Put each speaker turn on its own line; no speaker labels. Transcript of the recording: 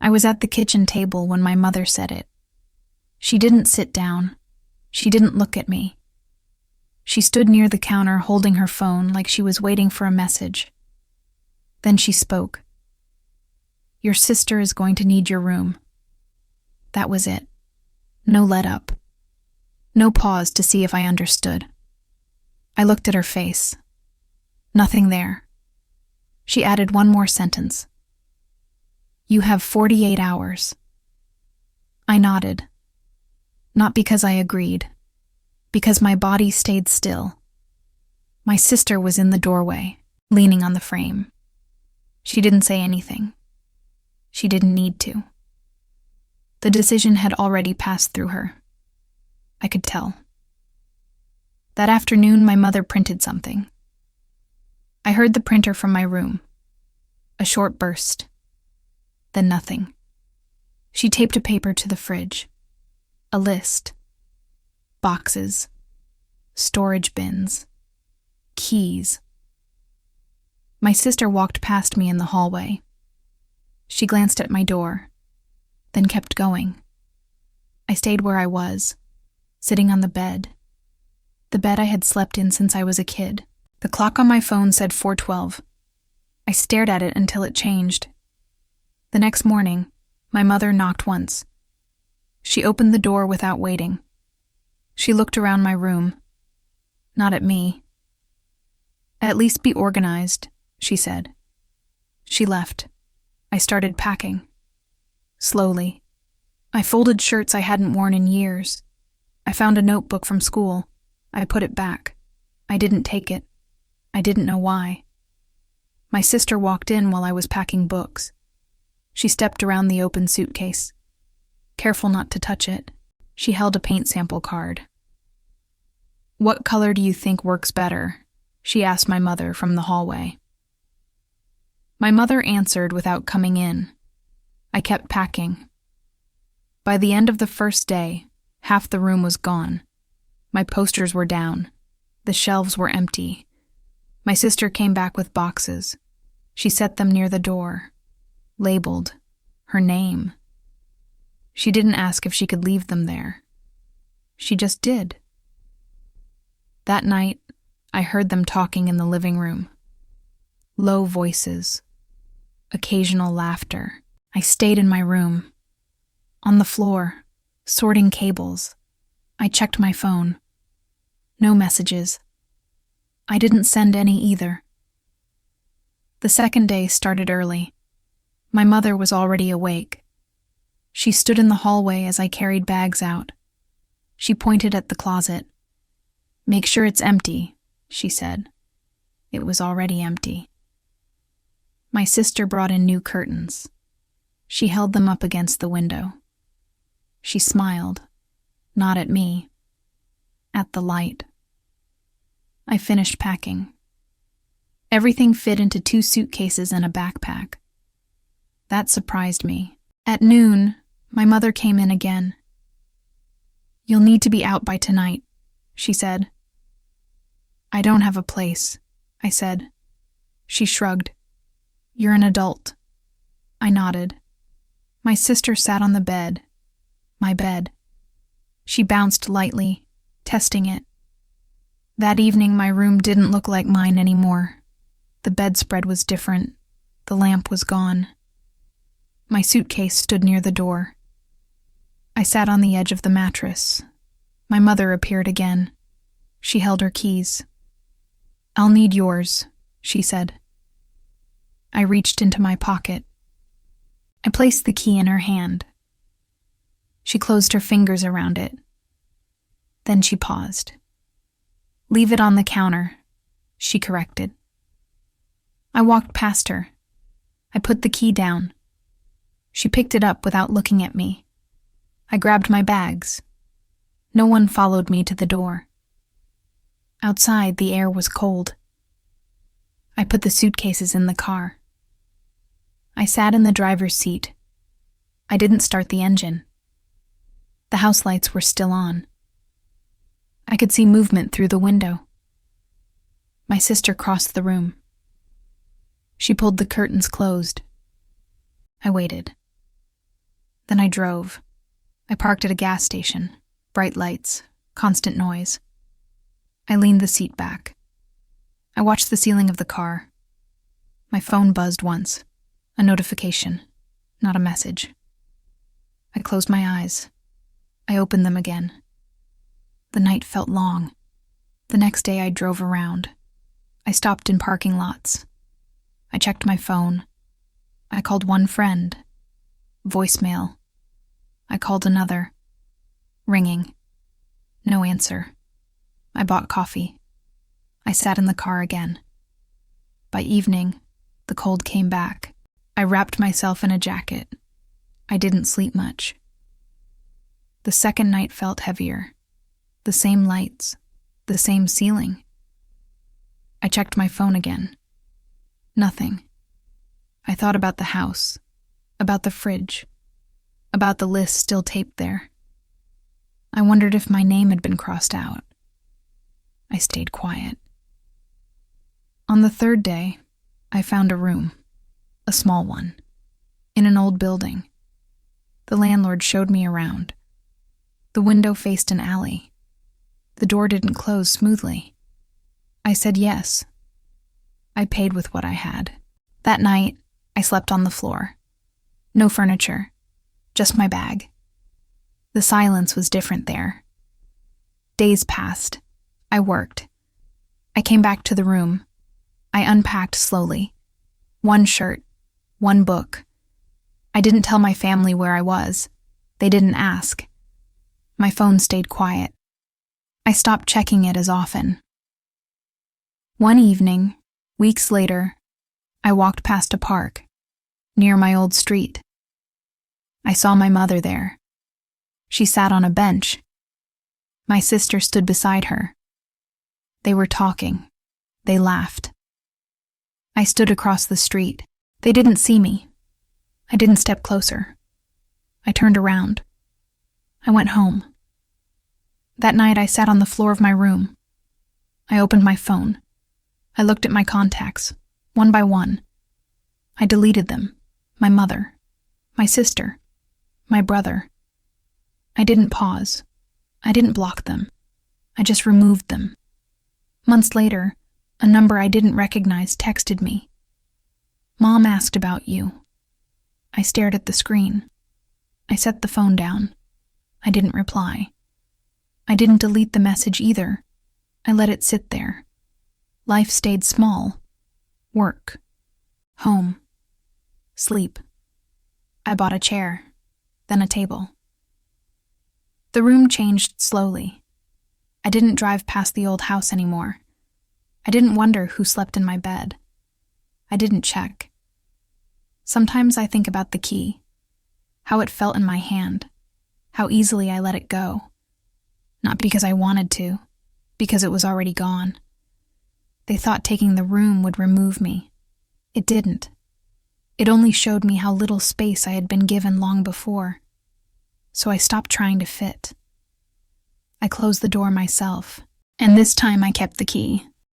I was at the kitchen table when my mother said it. She didn't sit down. She didn't look at me. She stood near the counter holding her phone like she was waiting for a message. Then she spoke. "Your sister is going to need your room." That was it. No let up. No pause to see if I understood. I looked at her face. Nothing there. She added one more sentence. "You have 48 hours. I nodded. Not because I agreed. Because my body stayed still. My sister was in the doorway, leaning on the frame. She didn't say anything. She didn't need to. The decision had already passed through her. I could tell. That afternoon, my mother printed something. I heard the printer from my room. A short burst. Then nothing. She taped a paper to the fridge. A list. Boxes. Storage bins. Keys. My sister walked past me in the hallway. She glanced at my door, then kept going. I stayed where I was, sitting on the bed I had slept in since I was a kid. The clock on my phone said 4:12. I stared at it until it changed. The next morning, my mother knocked once. She opened the door without waiting. She looked around my room. Not at me. "At least be organized," she said. She left. I started packing. Slowly. I folded shirts I hadn't worn in years. I found a notebook from school. I put it back. I didn't take it. I didn't know why. My sister walked in while I was packing books. She stepped around the open suitcase. Careful not to touch it. She held a paint sample card. "What color do you think works better?" she asked my mother from the hallway. My mother answered without coming in. I kept packing. By the end of the first day, half the room was gone. My posters were down. The shelves were empty. My sister came back with boxes. She set them near the door, labeled, her name. She didn't ask if she could leave them there. She just did. That night, I heard them talking in the living room. Low voices. Occasional laughter. I stayed in my room. On the floor, sorting cables. I checked my phone. No messages. I didn't send any either. The second day started early. My mother was already awake. She stood in the hallway as I carried bags out. She pointed at the closet. "Make sure it's empty," she said. It was already empty. My sister brought in new curtains. She held them up against the window. She smiled, not at me, at the light. I finished packing. Everything fit into 2 suitcases and a backpack. That surprised me. At noon, my mother came in again. "You'll need to be out by tonight," she said. "I don't have a place," I said. She shrugged. "You're an adult." I nodded. My sister sat on the bed. My bed. She bounced lightly, testing it. That evening, my room didn't look like mine anymore. The bedspread was different. The lamp was gone. My suitcase stood near the door. I sat on the edge of the mattress. My mother appeared again. She held her keys. "I'll need yours," she said. I reached into my pocket. I placed the key in her hand. She closed her fingers around it. Then she paused. "Leave it on the counter," she corrected. I walked past her. I put the key down. She picked it up without looking at me. I grabbed my bags. No one followed me to the door. Outside, the air was cold. I put the suitcases in the car. I sat in the driver's seat. I didn't start the engine. The house lights were still on. I could see movement through the window. My sister crossed the room. She pulled the curtains closed. I waited. Then I drove. I parked at a gas station. Bright lights, constant noise. I leaned the seat back. I watched the ceiling of the car. My phone buzzed once. A notification, not a message. I closed my eyes. I opened them again. The night felt long. The next day I drove around. I stopped in parking lots. I checked my phone. I called one friend. Voicemail. I called another. Ringing. No answer. I bought coffee. I sat in the car again. By evening, the cold came back. I wrapped myself in a jacket. I didn't sleep much. The second night felt heavier. The same lights. The same ceiling. I checked my phone again. Nothing. I thought about the house, about the fridge, about the list still taped there. I wondered if my name had been crossed out. I stayed quiet. On the third day, I found a room, a small one, in an old building. The landlord showed me around. The window faced an alley. The door didn't close smoothly. I said yes. I paid with what I had. That night, I slept on the floor. No furniture, just my bag. The silence was different there. Days passed. I worked. I came back to the room. I unpacked slowly. One shirt, one book. I didn't tell my family where I was. They didn't ask. My phone stayed quiet. I stopped checking it as often. One evening, weeks later, I walked past a park, near my old street. I saw my mother there. She sat on a bench. My sister stood beside her. They were talking. They laughed. I stood across the street. They didn't see me. I didn't step closer. I turned around. I went home. That night I sat on the floor of my room. I opened my phone. I looked at my contacts, one by one. I deleted them. My mother, my sister, my brother. I didn't pause. I didn't block them. I just removed them. Months later, a number I didn't recognize texted me. "Mom asked about you." I stared at the screen. I set the phone down. I didn't reply. I didn't delete the message either. I let it sit there. Life stayed small. Work. Home. Sleep. I bought a chair, then a table. The room changed slowly. I didn't drive past the old house anymore. I didn't wonder who slept in my bed. I didn't check. Sometimes I think about the key, how it felt in my hand, how easily I let it go. Not because I wanted to, because it was already gone. They thought taking the room would remove me. It didn't. It only showed me how little space I had been given long before. So I stopped trying to fit. I closed the door myself, and this time I kept the key.